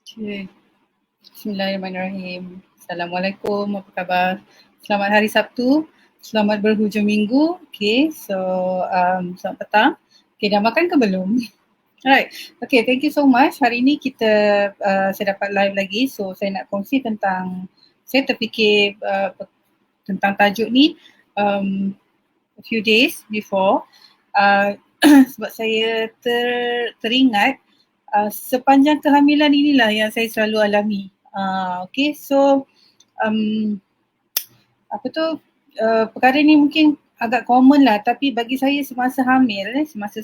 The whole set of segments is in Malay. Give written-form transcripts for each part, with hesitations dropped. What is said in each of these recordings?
Okay. Bismillahirrahmanirrahim. Assalamualaikum, apa khabar? Selamat hari Sabtu, selamat berhujung minggu. Okay, so selamat petang. Okay, dah makan ke belum? Alright, okay, thank you so much. Hari ini saya dapat live lagi, so saya nak kongsi tentang, saya terfikir tentang tajuk ni a few days before, sebab saya teringat sepanjang kehamilan inilah yang saya selalu alami. Okay, so perkara ni mungkin agak common lah, tapi bagi saya semasa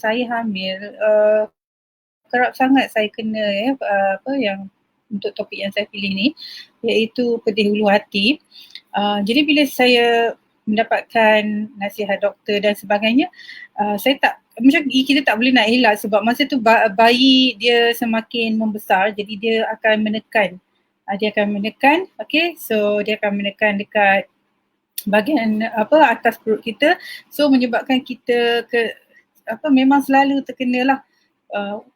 saya hamil, kerap sangat saya kena yang untuk topik yang saya pilih ni, iaitu pedih ulu hati. Jadi bila saya mendapatkan nasihat doktor dan sebagainya, saya tak, macam kita tak boleh nak elak sebab masa tu bayi dia semakin membesar, jadi dia akan menekan. Okay, so dia akan menekan dekat bahagian atas perut kita, so menyebabkan kita memang selalu terkenalah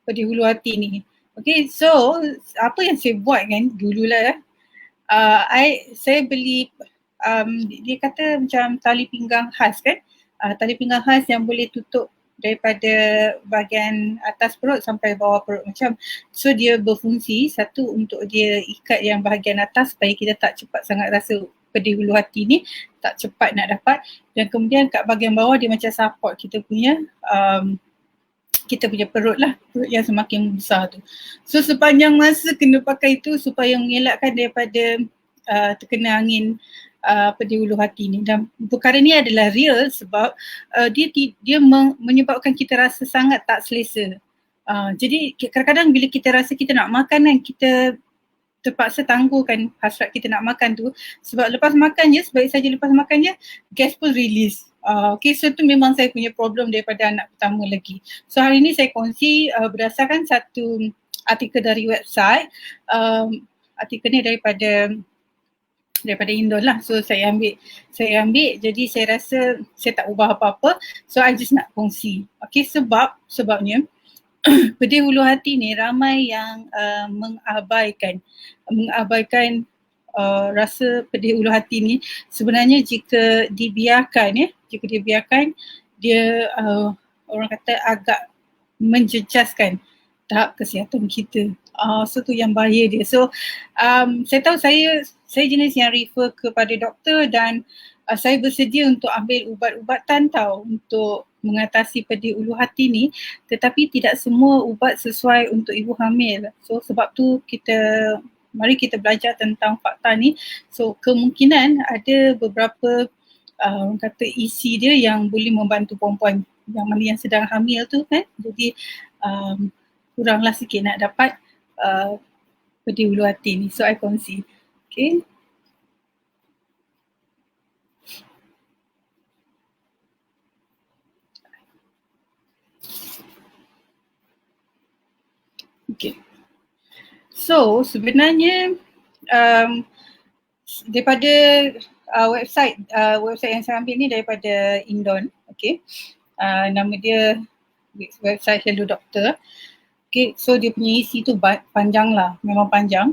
pedih hulu hati ni. Okay, so apa yang saya buat kan dululah, saya beli dia kata macam tali pinggang khas kan, tali pinggang khas yang boleh tutup daripada bahagian atas perut sampai bawah perut macam. So dia berfungsi, satu untuk dia ikat yang bahagian atas supaya kita tak cepat sangat rasa pedih hulu hati ni, tak cepat nak dapat, dan kemudian kat bahagian bawah dia macam support kita punya perut lah, perut yang semakin besar tu. So sepanjang masa kena pakai itu supaya mengelakkan daripada terkena angin pedih hulu hati ni. Dan perkara ni adalah real sebab dia menyebabkan kita rasa sangat tak selesa. Jadi kadang-kadang bila kita rasa kita nak makan kan, kita terpaksa tangguhkan hasrat kita nak makan tu, sebab lepas makan je, sebaik saja lepas makan je, gas pun release. Okay, so tu memang saya punya problem daripada anak pertama lagi. So hari ni saya kongsi berdasarkan satu artikel dari website, artikel ni daripada Indon lah. So saya ambil, jadi saya rasa saya tak ubah apa-apa, so I just nak kongsi. Okay, sebabnya pedih hulu hati ni ramai yang mengabaikan rasa pedih hulu hati ni. Sebenarnya jika dibiarkan, dia orang kata agak menjejaskan tahap kesihatan kita. So tu yang bahaya dia. So saya tahu saya jenis yang refer kepada doktor, dan saya bersedia untuk ambil ubat-ubatan untuk mengatasi pedih ulu hati ni, tetapi tidak semua ubat sesuai untuk ibu hamil. So sebab tu mari kita belajar tentang fakta ni. So kemungkinan ada beberapa orang kata isi dia yang boleh membantu perempuan yang sedang hamil tu kan. Jadi kuranglah sikit nak dapat pedih ulu hati ni. So I kongsi. Okay. Okay. So sebenarnya daripada website yang saya ambil ni daripada Indon. Okay. Nama dia website Hello Doctor. Okay, so dia punya isi tu panjang lah, memang panjang.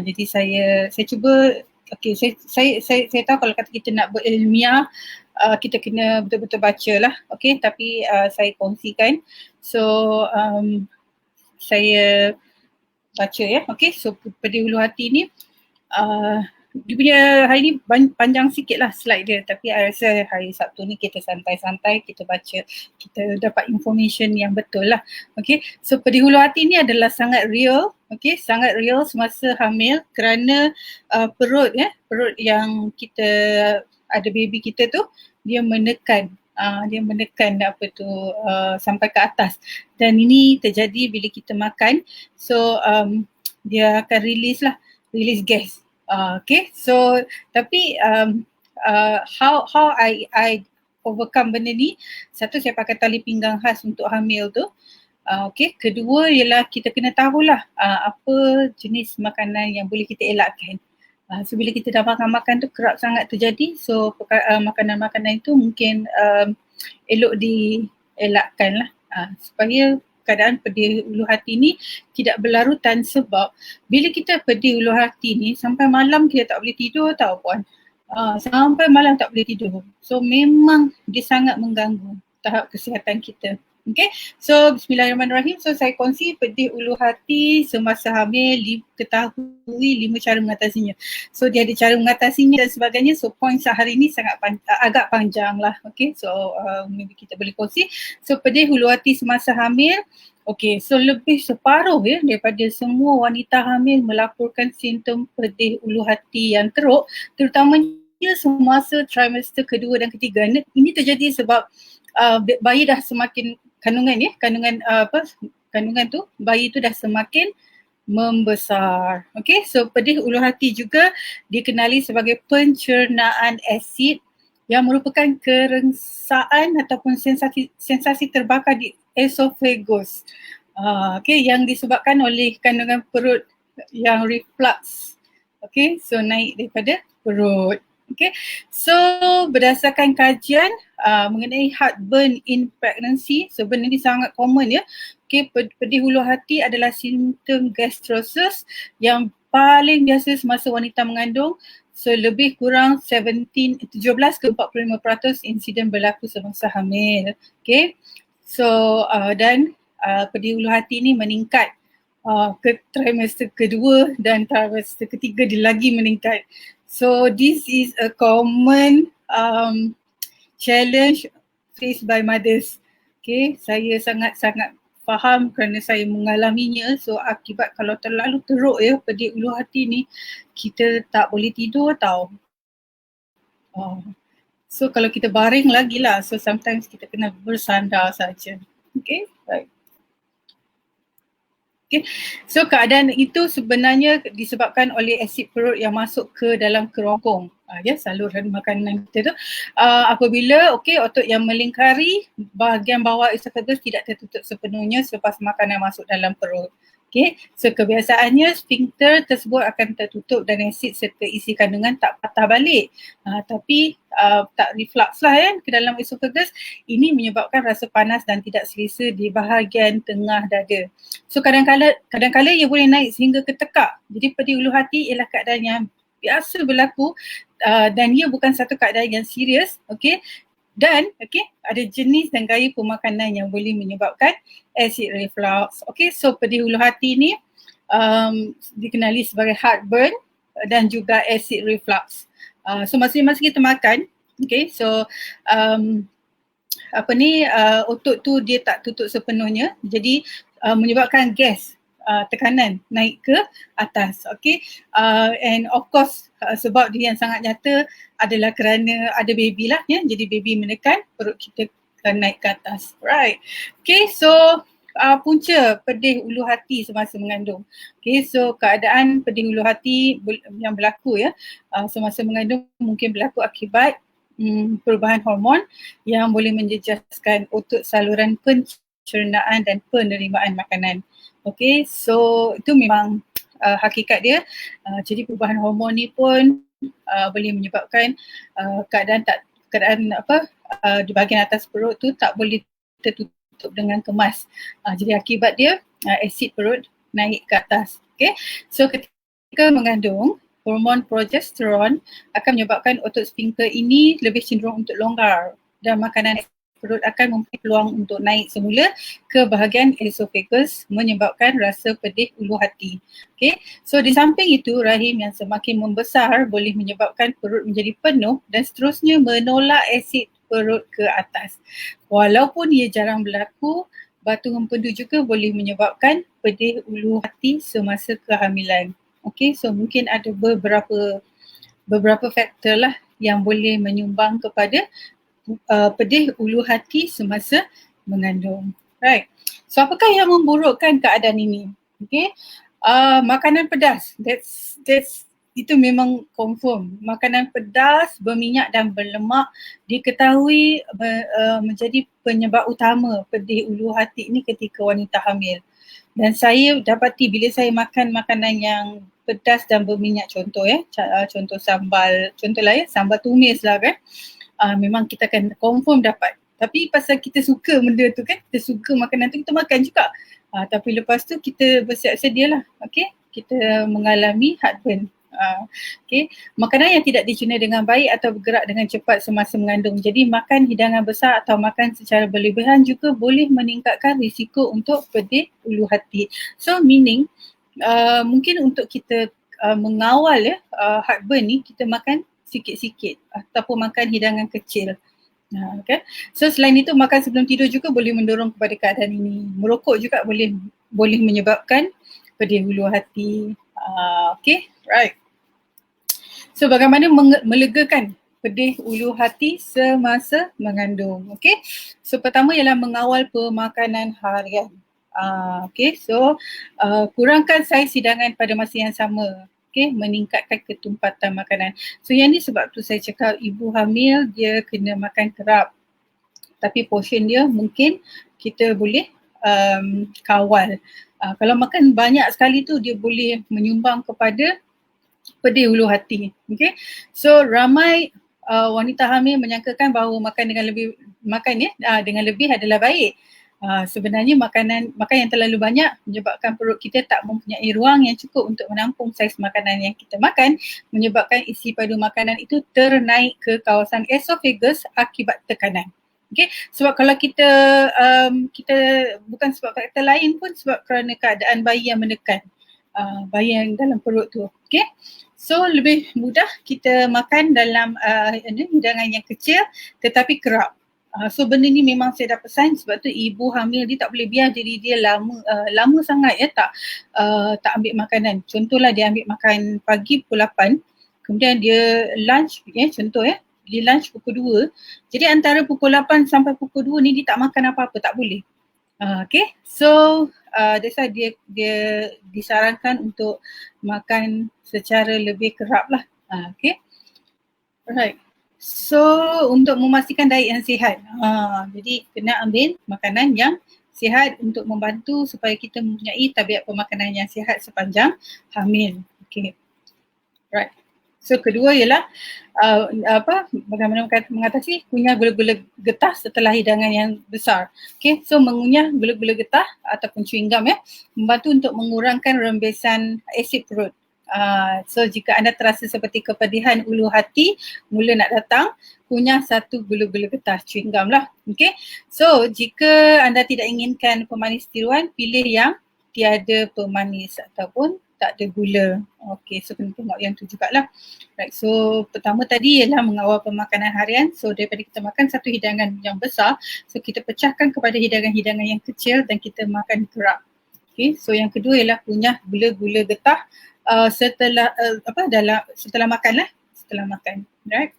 Jadi saya cuba, okay, saya tahu kalau kata kita nak berilmiah, kita kena betul-betul baca lah. Okay, tapi saya kongsikan. So saya baca ya. Okay, so pedih hulu hati ni dia punya hari ni panjang sikit lah slide dia, tapi I rasa hari Sabtu ni kita santai-santai, kita baca, kita dapat information yang betul lah. Okay, so pedih hulu hati ni adalah sangat real, okay, sangat real semasa hamil, kerana perut yang kita ada baby kita tu, dia menekan sampai ke atas, dan ini terjadi bila kita makan. So dia akan release gas. Okay, so tapi how I overcome benda ni, satu saya pakai tali pinggang khas untuk hamil tu. Okay, kedua ialah kita kena tahulah apa jenis makanan yang boleh kita elakkan. So bila kita dah makan tu kerap sangat terjadi, so makanan-makanan itu mungkin elok dielakkan lah, supaya keadaan pedih ulu hati ni tidak berlarutan, sebab bila kita pedih ulu hati ni sampai malam kita tak boleh tidur tau puan. Sampai malam tak boleh tidur. So memang dia sangat mengganggu tahap kesihatan kita. Okay, so bismillahirrahmanirrahim. So saya kongsi pedih ulu hati semasa hamil, ketahui 5 cara mengatasinya. So dia ada cara mengatasinya dan sebagainya. So point sehari ni agak panjang lah. Okay, so maybe kita boleh kongsi. So pedih ulu hati semasa hamil. Okay, so lebih separuh daripada semua wanita hamil melaporkan simptom pedih ulu hati yang teruk, terutamanya semasa trimester kedua dan ketiga. Ini terjadi sebab bayi dah semakin kandungan tu, bayi tu dah semakin membesar. Okay, so pedih ulu hati juga dikenali sebagai pencernaan asid yang merupakan kerengsaan ataupun sensasi terbakar di esophagus. Okay, yang disebabkan oleh kandungan perut yang reflux. Okay, so naik daripada perut. Okay, so berdasarkan kajian mengenai heartburn in pregnancy, so benda ni sangat common ya. Okay, pedih ulu hati adalah simptom gastrosis yang paling biasa semasa wanita mengandung. So lebih kurang 17 ke 45% insiden berlaku semasa hamil. Okay, so dan pedih ulu hati ni meningkat ke trimester kedua dan trimester ketiga dia lagi meningkat. So this is a common challenge faced by mothers. Okay, saya sangat-sangat faham kerana saya mengalaminya. So akibat kalau terlalu teruk pedih ulu hati ni, kita tak boleh tidur tau. So kalau kita baring lagi lah, so sometimes kita kena bersandar saja. Okay, right. Okay. So keadaan itu sebenarnya disebabkan oleh asid perut yang masuk ke dalam kerongkong, saluran makanan kita tu. Apabila otot yang melingkari bahagian bawah esophagus tidak tertutup sepenuhnya selepas makanan masuk dalam perut. Okay, so kebiasaannya sphincter tersebut akan tertutup dan asid serta isi kandungan tak patah balik, tapi tak reflux lah ke dalam esophagus. Ini menyebabkan rasa panas dan tidak selesa di bahagian tengah dada. So kadang-kadang ia boleh naik sehingga ke tekak. Jadi pedih ulu hati ialah keadaan yang biasa berlaku dan ia bukan satu keadaan yang serius. Okay. Dan ada jenis dan gaya pemakanan yang boleh menyebabkan acid reflux. Okay, so pedih ulu hati ni dikenali sebagai heartburn dan juga acid reflux. So masa kita makan, okay, so otot tu dia tak tutup sepenuhnya, jadi menyebabkan gas, tekanan naik ke atas. Okay, and of course sebab dia yang sangat nyata adalah kerana ada baby lah jadi baby menekan perut kita akan naik ke atas. Right. Okay, so punca pedih ulu hati semasa mengandung. Okay, so keadaan pedih ulu hati yang berlaku semasa mengandung mungkin berlaku akibat perubahan hormon yang boleh menjejaskan otot saluran pencernaan dan penerimaan makanan. Okay, so itu memang hakikat dia. Jadi perubahan hormon ni pun boleh menyebabkan keadaan di bahagian atas perut tu tak boleh tertutup dengan kemas. Jadi akibat dia asid perut naik ke atas. Okay, so ketika mengandung, hormon progesteron akan menyebabkan otot sphincter ini lebih cenderung untuk longgar dan makanan perut akan mempunyai peluang untuk naik semula ke bahagian esophagus menyebabkan rasa pedih ulu hati. Okay, so di samping itu rahim yang semakin membesar boleh menyebabkan perut menjadi penuh dan seterusnya menolak asid perut ke atas. Walaupun ia jarang berlaku, batu empedu juga boleh menyebabkan pedih ulu hati semasa kehamilan. Okay, so mungkin ada beberapa faktor lah yang boleh menyumbang kepada pedih ulu hati semasa mengandung. Right. So apakah yang memburukkan keadaan ini? Okay. Makanan pedas. Itu memang confirm. Makanan pedas, berminyak dan berlemak diketahui menjadi penyebab utama pedih ulu hati ini ketika wanita hamil. Dan saya dapati bila saya makan makanan yang pedas dan berminyak, contoh contoh sambal, contohlah sambal tumis lah kan. Memang kita akan confirm dapat Tapi pasal kita suka benda tu kan, kita suka makanan tu, kita makan juga. Tapi lepas tu kita bersiap sedialah, okay, kita mengalami heartburn. Okay. Makanan yang tidak dicerna dengan baik atau bergerak dengan cepat semasa mengandung. Jadi makan hidangan besar atau makan secara berlebihan juga boleh meningkatkan risiko untuk pedih ulu hati. So meaning mungkin untuk kita mengawal heartburn ni, kita makan sikit-sikit ataupun makan hidangan kecil. Okay. So selain itu, makan sebelum tidur juga boleh mendorong kepada keadaan ini. Merokok juga boleh menyebabkan pedih ulu hati. Okay, right. So bagaimana melegakan pedih ulu hati semasa mengandung? Okay, so pertama ialah mengawal pemakanan harian. Okay, so kurangkan saiz hidangan pada masa yang sama. Okay, meningkatkan ketumpatan makanan. So yang ni sebab tu saya cakap ibu hamil dia kena makan kerap. Tapi portion dia mungkin kita boleh kawal. Kalau makan banyak sekali tu dia boleh menyumbang kepada pedih ulu hati. Okay, so ramai wanita hamil menyangkakan bahawa makan dengan lebih adalah baik. Sebenarnya makan yang terlalu banyak menyebabkan perut kita tak mempunyai ruang yang cukup untuk menampung saiz makanan yang kita makan, menyebabkan isi padu makanan itu ternaik ke kawasan esophagus akibat tekanan. Okay, sebab kalau kita bukan sebab faktor lain pun, sebab kerana keadaan bayi yang menekan bayi yang dalam perut tu. Okay, so lebih mudah kita makan dalam hidangan yang kecil tetapi kerap. So benda ni memang saya dah pesan, sebab tu ibu hamil dia tak boleh biar diri dia lama sangat tak ambil makanan. Contohlah dia ambil makan pagi pukul 8, kemudian dia lunch dia lunch pukul 2. Jadi antara pukul 8 sampai pukul 2 ni dia tak makan apa-apa, tak boleh. Okay, so that's why dia disarankan untuk makan secara lebih kerap lah. Okay, alright. So untuk memastikan diet yang sihat, jadi kena ambil makanan yang sihat untuk membantu supaya kita mempunyai tabiat pemakanan yang sihat sepanjang hamil. Okay, right. So kedua ialah bagaimana mengatasi kunyah gula-gula getah setelah hidangan yang besar. Okay, so mengunyah gula-gula getah ataupun chewing gum membantu untuk mengurangkan rembesan asid perut. So jika anda terasa seperti kepedihan ulu hati mula nak datang, kunyah satu gula-gula getah, chewing gum lah. Okay, so jika anda tidak inginkan pemanis tiruan, pilih yang tiada pemanis ataupun tak ada gula. Okay, so kena tengok yang tu jugalah. Right, so pertama tadi ialah mengawal pemakanan harian. So daripada kita makan satu hidangan yang besar, so kita pecahkan kepada hidangan-hidangan yang kecil dan kita makan kerap. Okay, so yang kedua ialah kunyah gula-gula getah setelah makan. Right.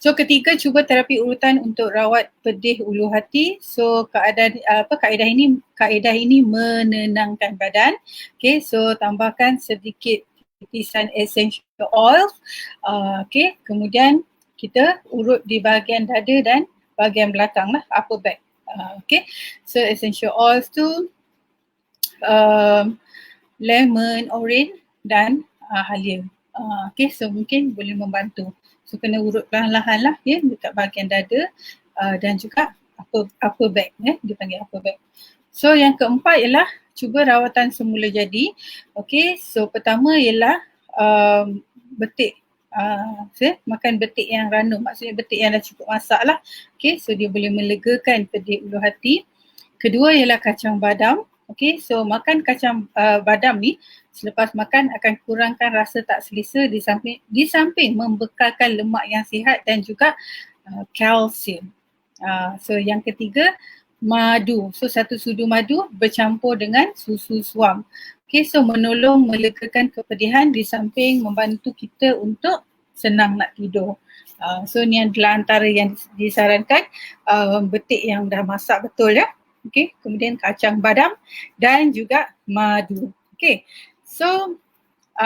So ketiga, cuba terapi urutan untuk rawat pedih ulu hati. So kaedah ini menenangkan badan. Okay, so tambahkan sedikit titisan essential oil. Okay, kemudian kita urut di bahagian dada dan bahagian belakang lah, upper back. Okay, so essential oils tu lemon, orange dan halia. Okay, so mungkin boleh membantu. So kena urut perlahan-lahan lah dekat bahagian dada dan juga upper back, dia panggil upper back. So yang keempat ialah cuba rawatan semula jadi. Okay, so pertama ialah betik. Makan betik yang ranum, maksudnya betik yang dah cukup masak lah. Okay, so dia boleh melegakan pedih ulu hati. Kedua ialah kacang badam. Okay, so makan kacang badam ni selepas makan akan kurangkan rasa tak selesa di samping membekalkan lemak yang sihat dan juga kalsium. So yang ketiga, madu. So satu sudu madu bercampur dengan susu suam. Okay, so menolong melegakan kepedihan di samping membantu kita untuk senang nak tidur. So ni adalah antara yang disarankan, betik yang dah masak betul Okay, kemudian kacang badam dan juga madu. Okay, so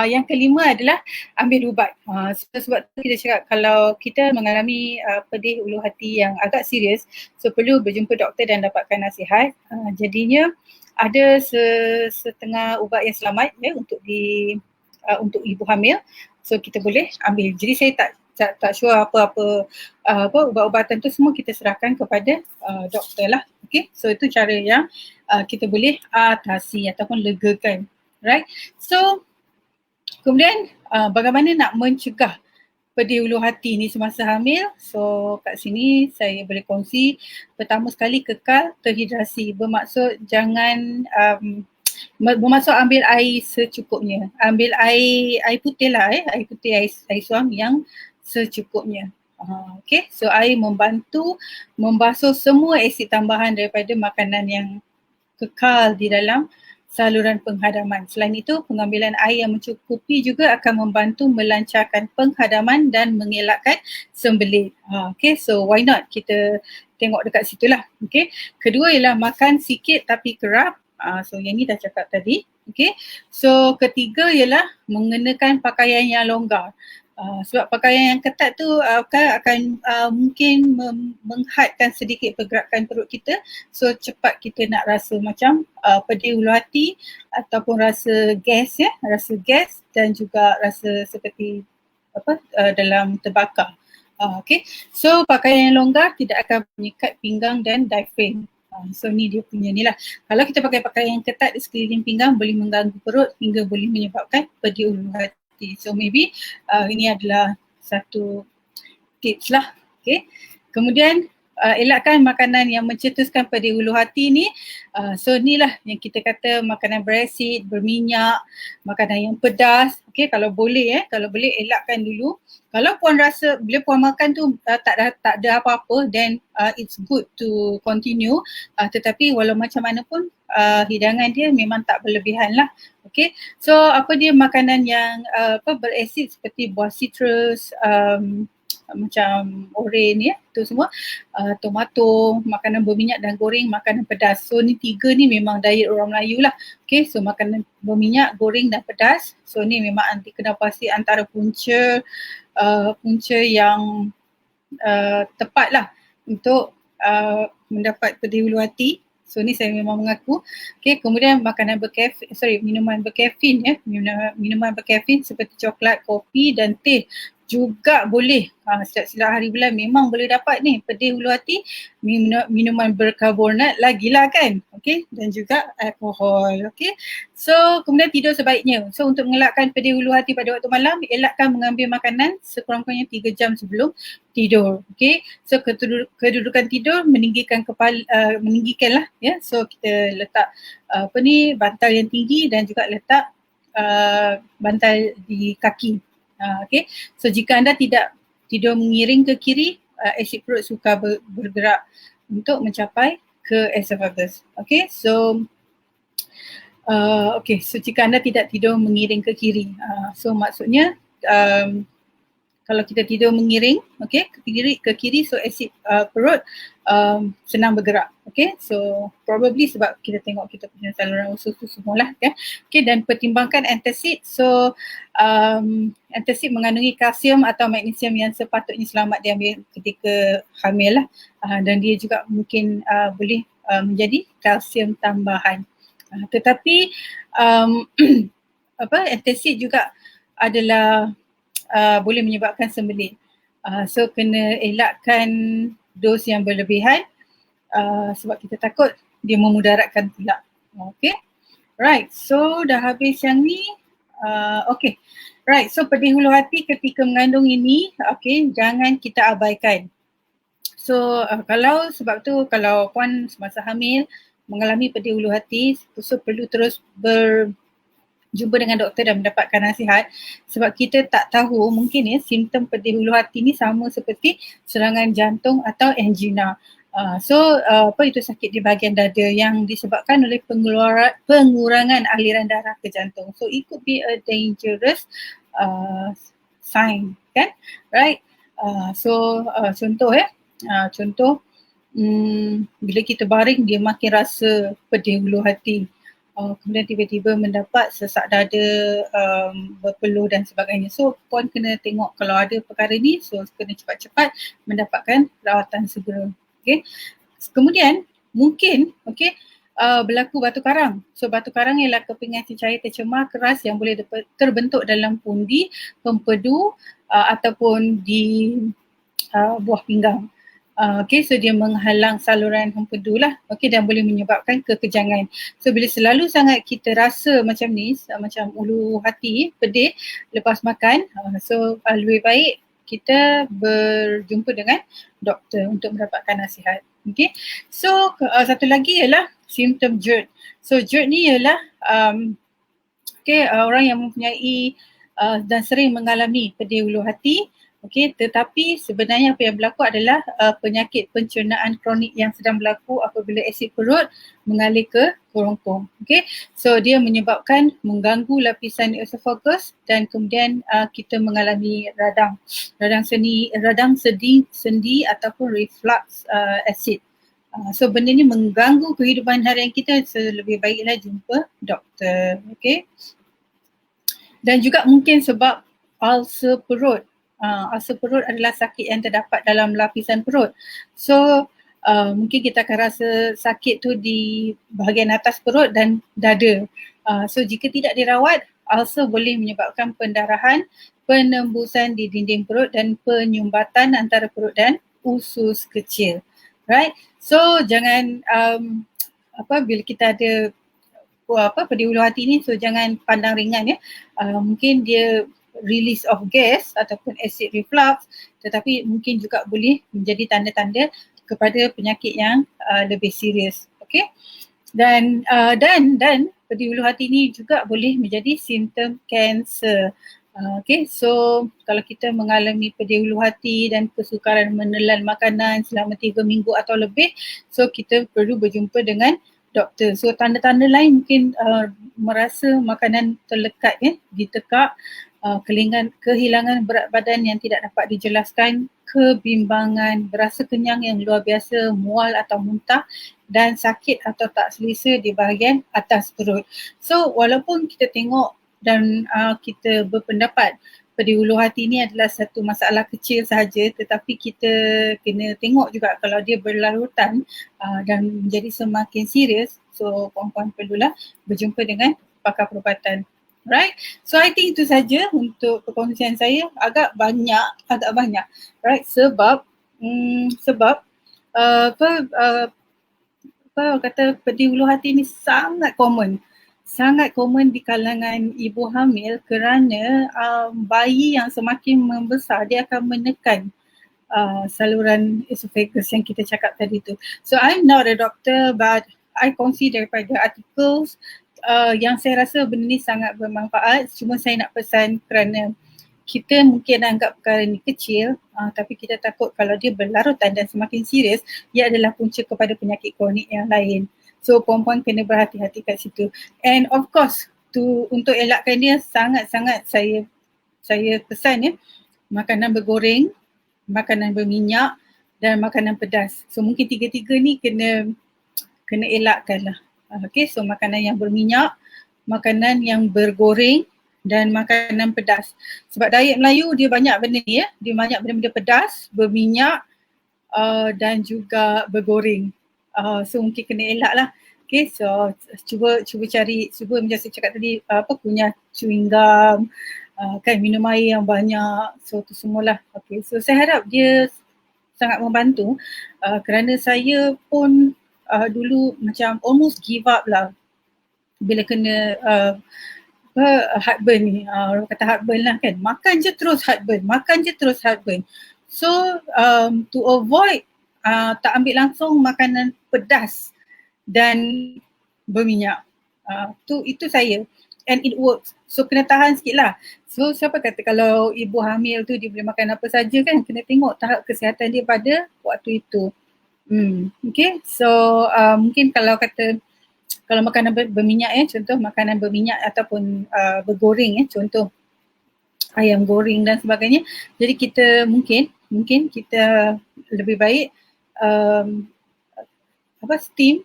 yang kelima adalah ambil ubat. Sebab tu kita cakap kalau kita mengalami pedih ulu hati yang agak serius, so perlu berjumpa doktor dan dapatkan nasihat. Jadinya ada setengah ubat yang selamat untuk ibu hamil. So kita boleh ambil. Jadi saya tak sure apa ubat-ubatan tu semua kita serahkan kepada doktor lah. Okay, so itu cara yang kita boleh atasi ataupun legakan, right? So kemudian bagaimana nak mencegah pedih ulu hati ni semasa hamil? So kat sini saya boleh kongsi. Pertama sekali, kekal terhidrasi. Bermaksud jangan bermaksud ambil air secukupnya. Ambil air putih lah, air putih, air suam yang secukupnya. Okay, so air membantu membasuh semua asid tambahan daripada makanan yang kekal di dalam saluran penghadaman. Selain itu, pengambilan air yang mencukupi juga akan membantu melancarkan penghadaman dan mengelakkan sembelit. Okay, so why not kita tengok dekat situ lah. Okay, kedua ialah makan sikit tapi kerap. So yang ni dah cakap tadi. Okay, so ketiga ialah mengenakan pakaian yang longgar. Sebab pakaian yang ketat tu akan mungkin menghadkan sedikit pergerakan perut kita, so cepat kita nak rasa macam pedih ulu hati ataupun rasa gas, rasa gas dan juga rasa seperti dalam terbakar. Okay, so pakaian yang longgar tidak akan mengikat pinggang dan diaphragm. So ni dia punya ni lah. Kalau kita pakai pakaian yang ketat di sekeliling pinggang, boleh mengganggu perut hingga boleh menyebabkan pedih ulu hati. So maybe ini adalah satu tips lah. Okay. Kemudian elakkan makanan yang mencetuskan pedih ulu hati ni. So ni lah yang kita kata makanan berasid, berminyak, makanan yang pedas. Okay, kalau boleh elakkan dulu. Kalau puan rasa bila puan makan tu tak ada apa-apa, then it's good to continue. Tetapi walau macam mana pun hidangan dia memang tak berlebihan lah. Okay, so apa dia makanan yang berasid seperti buah citrus, macam oren tu semua, tomato, makanan berminyak dan goreng, makanan pedas. So ni tiga ni memang diet orang Melayu lah. Okay, so makanan berminyak, goreng dan pedas. So ni memang anti kena pasti antara punca yang tepat lah untuk mendapat pedih ulu hati. So ni saya memang mengaku. Okay, kemudian minuman berkafein minuman berkafein seperti coklat, kopi dan teh juga boleh. Setiap hari bulan memang boleh dapat ni pedih ulu hati. Minuman berkarbonat lagilah kan. Okay, dan juga alkohol. Okay, so kemudian tidur sebaiknya. So untuk mengelakkan pedih ulu hati pada waktu malam, elakkan mengambil makanan sekurang-kurangnya 3 jam sebelum tidur. Okay, so kedudukan tidur meninggikan lah ya. So kita letak bantal yang tinggi dan juga letak bantal di kaki. Okay, so jika anda tidak tidur mengiring ke kiri, asid perut suka bergerak untuk mencapai ke esophagus. Okay, so so jika anda tidak tidur mengiring ke kiri, so maksudnya kalau kita tidur mengiring, okay, ke kiri, so asid perut senang bergerak. Okay, so probably sebab kita tengok kita punya saluran usus tu semualah kan. Okay, dan pertimbangkan antacid. So antacid mengandungi kalsium atau magnesium yang sepatutnya selamat diambil ketika hamil lah. Dan dia juga mungkin boleh menjadi kalsium tambahan. Tetapi antacid juga adalah boleh menyebabkan sembelit. So kena elakkan dos yang berlebihan sebab kita takut dia memudaratkan pula. Okay, right, so dah habis yang ni. Okay, right, so pedih ulu hati ketika mengandung ini, okay, jangan kita abaikan. So sebab tu kalau puan semasa hamil mengalami pedih ulu hati, so perlu terus jumpa dengan doktor dan mendapatkan nasihat, sebab kita tak tahu mungkin simptom pedih ulu hati ni sama seperti serangan jantung atau angina. Itu sakit di bahagian dada yang disebabkan oleh pengurangan aliran darah ke jantung. So it could be a dangerous sign, kan? Right? Contoh bila kita baring dia makin rasa pedih ulu hati. Kemudian tiba-tiba mendapat sesak dada, berpeluh dan sebagainya. So puan kena tengok kalau ada perkara ni, so kena cepat-cepat mendapatkan rawatan segera. Okay. Kemudian mungkin berlaku batu karang. So batu karang ialah kepingan cecair tercemar keras yang boleh terbentuk dalam pundi, pempedu ataupun di buah pinggang. Okay, so dia menghalang saluran empedu lah, okay, dan boleh menyebabkan kekejangan. So bila selalu sangat kita rasa macam ni, macam ulu hati, pedih lepas makan, so lebih baik kita berjumpa dengan doktor untuk mendapatkan nasihat. Okay, so satu lagi ialah simptom GERD. So GERD ni ialah orang yang mempunyai dan sering mengalami pedih ulu hati. Okey, tetapi sebenarnya apa yang berlaku adalah penyakit pencernaan kronik yang sedang berlaku apabila asid perut mengalir ke kerongkong. Okey, so dia menyebabkan mengganggu lapisan esophagus dan kemudian kita mengalami radang sendi ataupun reflux acid. So benda ni mengganggu kehidupan harian kita, so lebih baiklah jumpa doktor. Okey. Dan juga mungkin sebab ulcer perut. Ulcer perut adalah sakit yang terdapat dalam lapisan perut. So mungkin kita akan rasa sakit tu di bahagian atas perut dan dada. So jika tidak dirawat, ulcer boleh menyebabkan pendarahan, penembusan di dinding perut dan penyumbatan antara perut dan usus kecil. Right? So jangan bila kita ada pedih ulu hati ni, so jangan pandang ringan ya. Mungkin dia release of gas ataupun acid reflux, tetapi mungkin juga boleh menjadi tanda-tanda kepada penyakit yang lebih serius. Okay? Dan pedih ulu hati ni juga boleh menjadi simptom kanser. Okay, so kalau kita mengalami pedih ulu hati dan kesukaran menelan makanan selama 3 minggu atau lebih, so kita perlu berjumpa dengan doktor. So tanda-tanda lain mungkin merasa makanan terlekat ditekak, kehilangan berat badan yang tidak dapat dijelaskan, kebimbangan, berasa kenyang yang luar biasa, mual atau muntah dan sakit atau tak selesa di bahagian atas perut. So walaupun kita tengok dan kita berpendapat pedih ulu hati ni adalah satu masalah kecil sahaja, tetapi kita kena tengok juga kalau dia berlarutan dan menjadi semakin serius, so puan-puan perlulah berjumpa dengan pakar perubatan. Right, so I think itu saja untuk perkongsian saya. Agak banyak, right, sebab kata pedih ulu hati ni sangat common di kalangan ibu hamil kerana bayi yang semakin membesar dia akan menekan saluran esophagus yang kita cakap tadi tu. So I'm not a doctor, but I kongsi daripada articles yang saya rasa benda ni sangat bermanfaat. Cuma saya nak pesan kerana kita mungkin anggap perkara ni kecil, tapi kita takut kalau dia berlarutan dan semakin serius, ia adalah punca kepada penyakit kronik yang lain. So puan-puan kena berhati-hati kat situ. And of course, untuk elakkan dia, sangat-sangat saya pesan makanan bergoreng, makanan berminyak dan makanan pedas. So mungkin tiga-tiga ni kena elakkan lah. Okay, so makanan yang berminyak, makanan yang bergoreng dan makanan pedas. Sebab diet Melayu dia banyak benda ni dia banyak benda-benda pedas, berminyak dan juga bergoreng. So mungkin kena elak lah. Okay, so cuba macam saya cakap tadi, kunyah chewing gum, kan minum air yang banyak, so tu semualah. Okay, so saya harap dia sangat membantu kerana saya pun dulu macam almost give up lah bila kena heartburn ni, orang kata heartburn lah kan, makan je terus heartburn. So to avoid tak ambil langsung makanan pedas dan berminyak, itu saya, and it works. So kena tahan sikit lah. So siapa kata kalau ibu hamil tu dia boleh makan apa saja kan, kena tengok tahap kesihatan dia pada waktu itu. Okay, so mungkin kalau makanan berminyak contoh makanan berminyak ataupun bergoreng contoh ayam goreng dan sebagainya, jadi kita mungkin kita lebih baik steam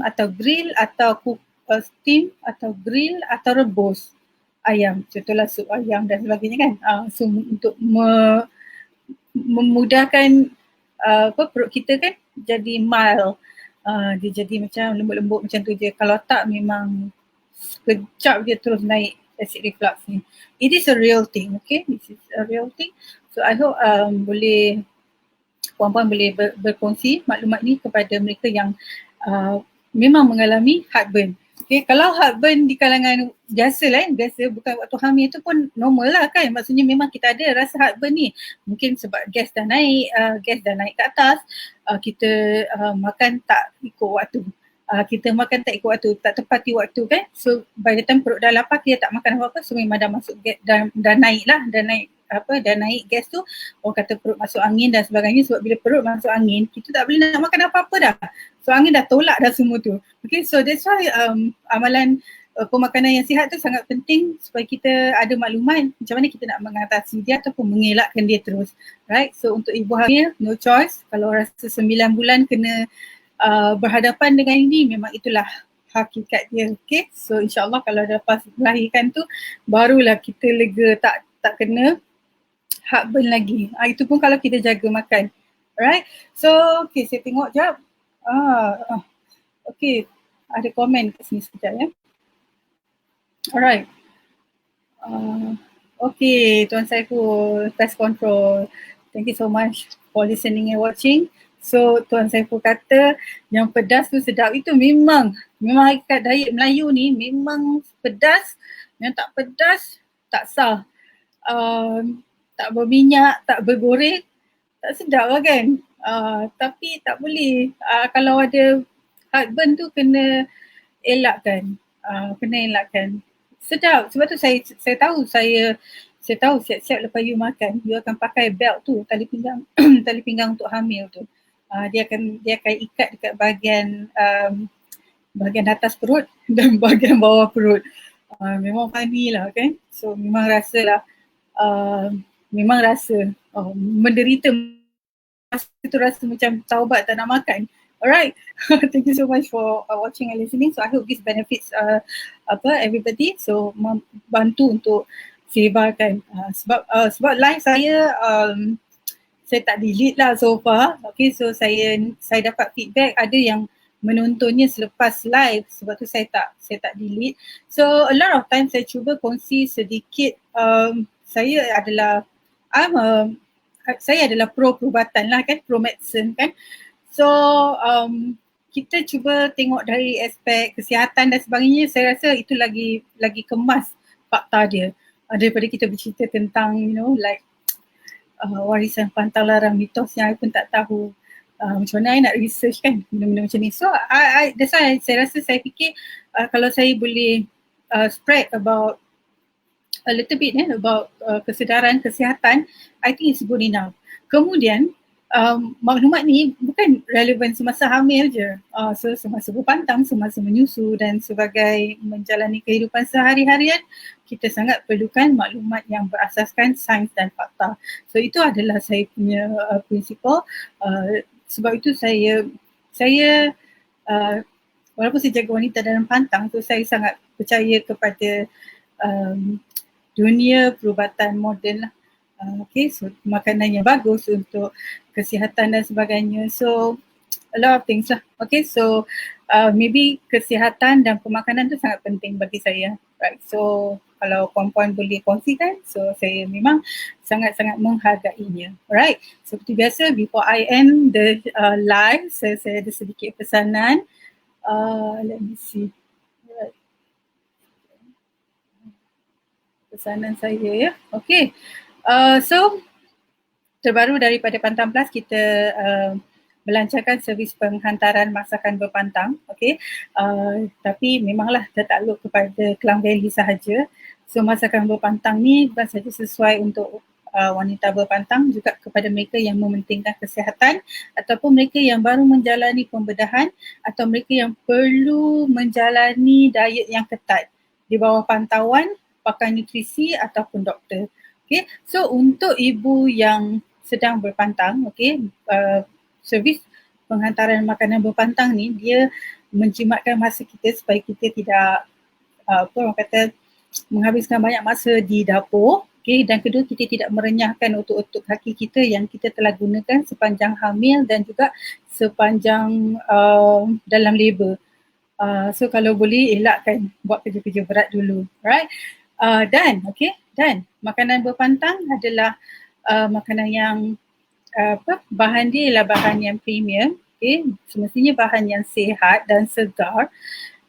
atau grill atau steam atau grill atau rebus ayam, contohlah sup ayam dan sebagainya kan. So untuk memudahkan perut kita kan jadi mild. Dia jadi macam lembut-lembut macam tu je. Kalau tak memang sekejap dia terus naik acid reflux ni. It is a real thing, okay? This is a real thing. So I hope boleh puan-puan boleh berkongsi maklumat ni kepada mereka yang memang mengalami heartburn. Okay, kalau heartburn di kalangan biasa lah, biasa bukan waktu hamil tu pun normal lah kan. Maksudnya memang kita ada rasa heartburn ni. Mungkin sebab gas dah naik ke atas, kita makan tak ikut waktu. Kita makan tak ikut waktu, tak tepati waktu kan. So by the time perut dah lapar, kita tak makan apa-apa, so memang dah masuk gas, dah naik lah, dah naik gas tu, orang kata perut masuk angin dan sebagainya. Sebab bila perut masuk angin, kita tak boleh nak makan apa-apa dah. So angin dah tolak dah semua tu. Okay, so that's why amalan pemakanan yang sihat tu sangat penting supaya kita ada maklumat macam mana kita nak mengatasi dia ataupun mengelakkan dia terus. Right, so untuk ibu hamil, no choice. Kalau rasa 9 bulan kena berhadapan dengan ini, memang itulah hakikat dia. Okay, so insyaAllah kalau lepas melahirkan tu, barulah kita lega tak kena heartburn lagi. Itu pun kalau kita jaga makan. Alright, so okay, saya tengok jap. Okay, ada komen kat sini sekejap ya. Alright. Okay, Tuan Saiful, Pest Control. Thank you so much for listening and watching. So Tuan Saiful kata yang pedas tu sedap. Itu memang hakikat diet Melayu ni, memang pedas. Yang tak pedas tak sah. Tak berminyak, tak bergoreng, tak sedap lah kan. Tapi tak boleh. Kalau ada heartburn tu kena elakkan. Sedap. Sebab tu saya tahu siap-siap lepas you makan, you akan pakai belt tu, tali pinggang tali pinggang untuk hamil tu. Dia akan ikat dekat bahagian atas perut dan bahagian bawah perut. Memang funny lah kan. So memang rasa menderita. Itu rasa macam taubat tak nak makan. Alright, thank you so much for watching and listening. So I hope this benefits everybody. So membantu untuk sebarkan. Sebab live saya tak delete lah so far. Okay, so saya dapat feedback ada yang menontonnya selepas live, sebab tu saya tak delete. So a lot of times saya cuba kongsi sedikit. Saya adalah pro perubatan lah kan, pro medicine kan. So kita cuba tengok dari aspek kesihatan dan sebagainya. Saya rasa itu lagi kemas fakta dia daripada kita bercerita tentang like warisan pantang larang, mitos yang I pun tak tahu macam mana I nak research kan benda-benda macam ni. So that's why saya fikir kalau saya boleh spread about a little bit about kesedaran kesihatan, I think it's good enough. Kemudian maklumat ni bukan relevan semasa hamil je. So semasa berpantang, semasa menyusu dan sebagai menjalani kehidupan sehari-harian, kita sangat perlukan maklumat yang berasaskan sains dan fakta. So itu adalah saya punya prinsipal. Sebab itu saya walaupun saya jaga wanita dalam pantang, so saya sangat percaya kepada dunia perubatan moden lah. Okay, so makanan yang bagus untuk kesihatan dan sebagainya. So a lot of things lah. Okay, so maybe kesihatan dan pemakanan tu sangat penting bagi saya. Right, so kalau puan-puan boleh kongsikan, so saya memang sangat-sangat menghargainya. Alright, seperti biasa before I end the live, saya ada sedikit pesanan. Let me see. Alright. Pesanan saya ya. Okay. So terbaru daripada Pantang Plus, kita melancarkan servis penghantaran masakan berpantang. Okay. Tapi memanglah tertakluk kepada Klang Valley sahaja. So masakan berpantang ni bukan sahaja sesuai untuk wanita berpantang, juga kepada mereka yang mementingkan kesihatan ataupun mereka yang baru menjalani pembedahan atau mereka yang perlu menjalani diet yang ketat di bawah pantauan pakar nutrisi ataupun doktor. Okay, so untuk ibu yang sedang berpantang, okay, servis penghantaran makanan berpantang ni dia menjimatkan masa kita supaya kita tidak orang kata menghabiskan banyak masa di dapur Okay, dan kedua, kita tidak merenyahkan otot-otot kaki kita yang kita telah gunakan sepanjang hamil dan juga sepanjang dalam labor. So kalau boleh elakkan buat kerja-kerja berat dulu, right? Dan makanan berpantang adalah makanan yang bahan dia ialah bahan yang premium, okay? Semestinya bahan yang sihat dan segar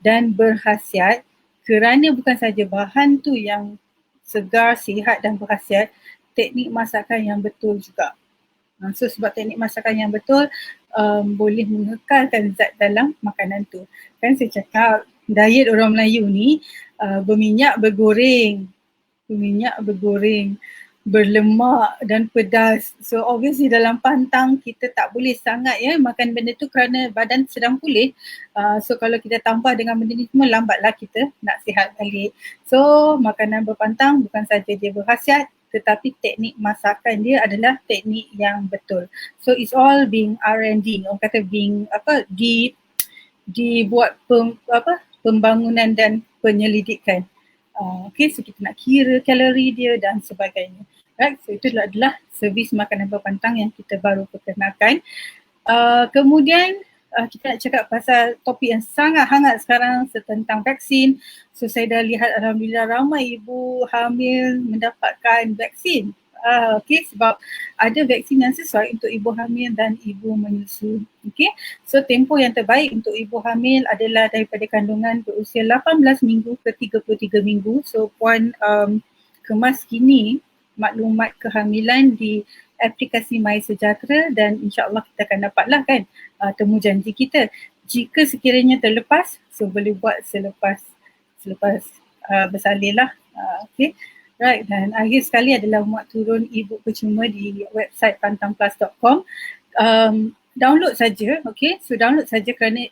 dan berkhasiat, kerana bukan saja bahan tu yang segar, sihat dan berkhasiat, teknik masakan yang betul juga. So sebab teknik masakan yang betul boleh mengekalkan zat dalam makanan tu. Kan saya cakap diet orang Melayu ni berminyak bergoreng, berlemak dan pedas. So obviously dalam pantang kita tak boleh sangat makan benda tu kerana badan sedang pulih. So kalau kita tambah dengan benda ni semua, lambatlah kita nak sihat balik. So makanan berpantang bukan saja dia berkhasiat, tetapi teknik masakan dia adalah teknik yang betul. So it's all being R&D, orang kata being dibuat pembangunan dan penyelidikan. Okay, so kita nak kira kalori dia dan sebagainya. Right, so itu adalah servis makanan berpantang yang kita baru perkenalkan. Kemudian kita nak cakap pasal topik yang sangat hangat sekarang tentang vaksin. So saya dah lihat alhamdulillah ramai ibu hamil mendapatkan vaksin. Okay, sebab ada vaksin yang sesuai untuk ibu hamil dan ibu menyusu. Okay, so tempoh yang terbaik untuk ibu hamil adalah daripada kandungan berusia 18 minggu ke 33 minggu. So puan kemas kini maklumat kehamilan di aplikasi MySejahtera dan insyaAllah kita akan dapatlah kan temu janji kita. Jika sekiranya terlepas, so boleh buat selepas bersalin lah. Okay. Right, dan akhir sekali adalah muat turun e-book percuma di website pantangplus.com. Download saja, okay. So download saja kerana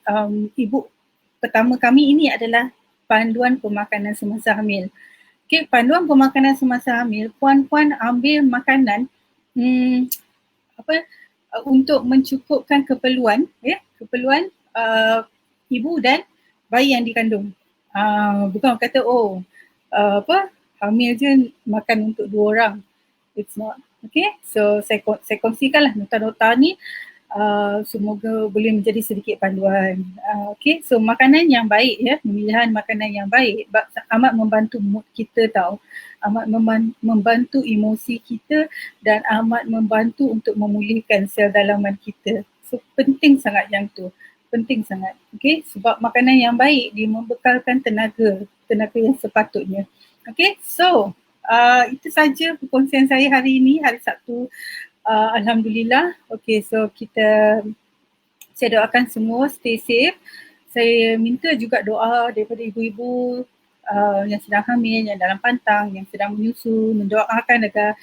e-book pertama kami ini adalah panduan pemakanan semasa hamil. Okay, panduan pemakanan semasa hamil, puan-puan ambil makanan untuk mencukupkan keperluan ibu dan bayi yang dikandung. Bukan kata hamil je makan untuk 2 orang. It's not. Okay, so saya kongsikanlah nota-nota ni. Semoga boleh menjadi sedikit panduan. Okay, so makanan yang baik pemilihan makanan yang baik amat membantu mood kita tau, amat membantu emosi kita dan amat membantu untuk memulihkan sel dalaman kita. So penting sangat yang tu, penting sangat. Okay, sebab makanan yang baik dia membekalkan tenaga yang sepatutnya. Okay, so itu saja perkongsian saya hari ini, hari Sabtu. Alhamdulillah. Okay, so saya doakan semua stay safe. Saya minta juga doa daripada ibu-ibu yang sedang hamil, yang dalam pantang, yang sedang menyusu, mendoakan agar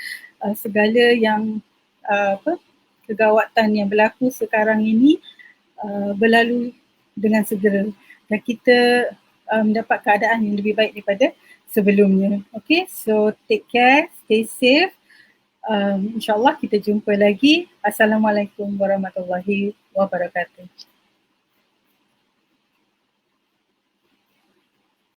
segala yang kegawatan yang berlaku sekarang ini berlalu dengan segera dan kita mendapat keadaan yang lebih baik daripada sebelumnya. Okay, so take care, stay safe. InsyaAllah kita jumpa lagi. Assalamualaikum warahmatullahi wabarakatuh.